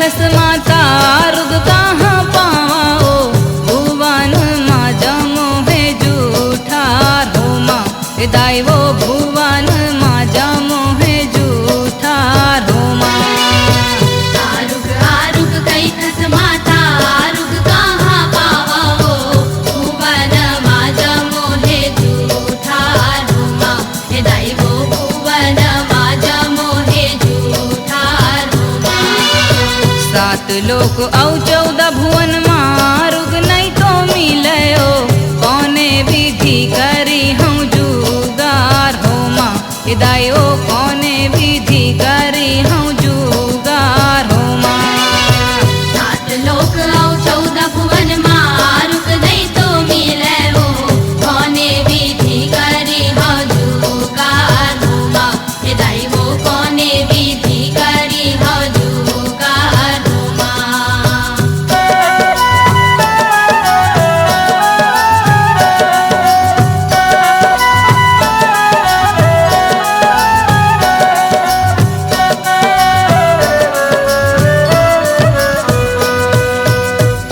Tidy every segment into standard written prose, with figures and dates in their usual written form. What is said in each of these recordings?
कैथस माता रुग कहाँ पावा ओ भुवन माँ जमो है जूठा रोमा दाई वो भुवन माँ जमो है जूठा रोमा। आरुग आरुग कैथस माता आरुग कहाँ पावा ओ भुवन माँ जमो है जूठा रोमा दाई वो भुवन माँ जमो है जूठा रोमा। सात लोक औ 14 भुवन मारुग नहीं तो मिले ओ कौने विधि करी हम जुगार हो माँ दाई ओ कौने विधि करी हम जुगार हो माँ। सात लोक औ 14 भुवन मारुग नहीं तो मिले ओ कौने विधि करी हो जुगार रोमा दाई वो कौने विधि करी हो जुगार रोमा।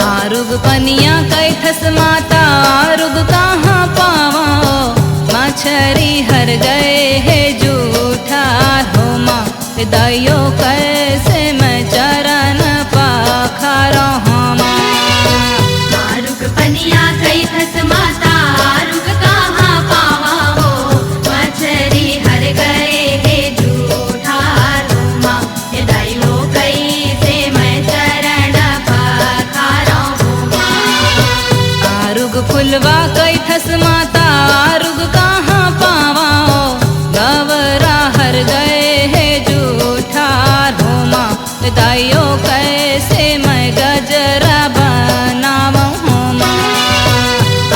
आरुग पनिया कैथस माता आरुग कहाँ पावा मछरी हर गए है जूठा हो माँ दाइयो कैसे मैं चरण पाखरो माँ। आरुग पनिया कैथस माता आरुग कहाँ पावा हो मछरी हर गए हे जूठा रोमा दाई वो कैसे मैं चरण पखारो होमा। आरुग फुलवा कैथस माता आरुग कहाँ पावा गवरा हर गए है जूठा रोमा दाइयो कैसे मैं गजरा बनावा माँ।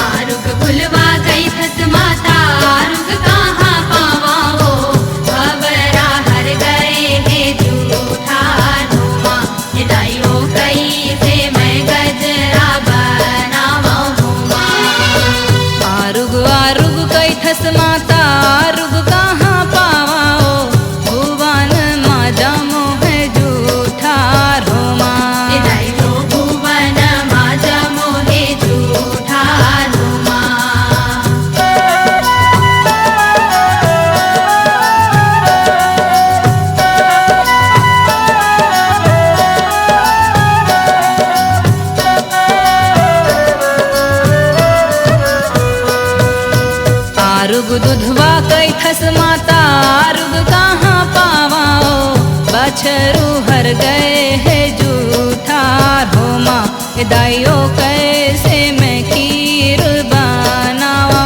आरुग फुलवा कैथस माता आरुग कहाँ पावा हो खबरा हर गए हे जूठा रोमा दाई वो कैसे मैं गजरा बनावा होमा। आरुग आरुग कैथस माता आरुग कहाँ पावा भुवन माँ जमो है जूठा रोमा। दाई वो भुवन माँ जमो है जूठा रोमा। आरुग दुधवा कैथस माता आरुग कहाँ पावा बछरू हर गए है जूठा रोमा दाइयो कैसे मैं खीर बनावा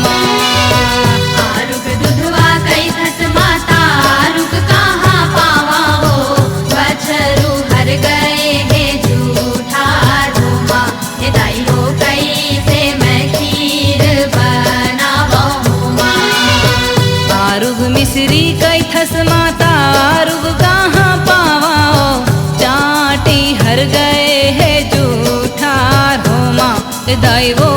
माँ। आरुग दुधवा कैथस माता आरुग कहाँ पावा हो बछरू हर गए हे जूठा रोमा दाई वो कैसे मैं खीर बनावा होमा। आरुग मिश्री कैथस माता आरुग कहाँ पावा चाटी हर गए है जूठा रोमा दाई वो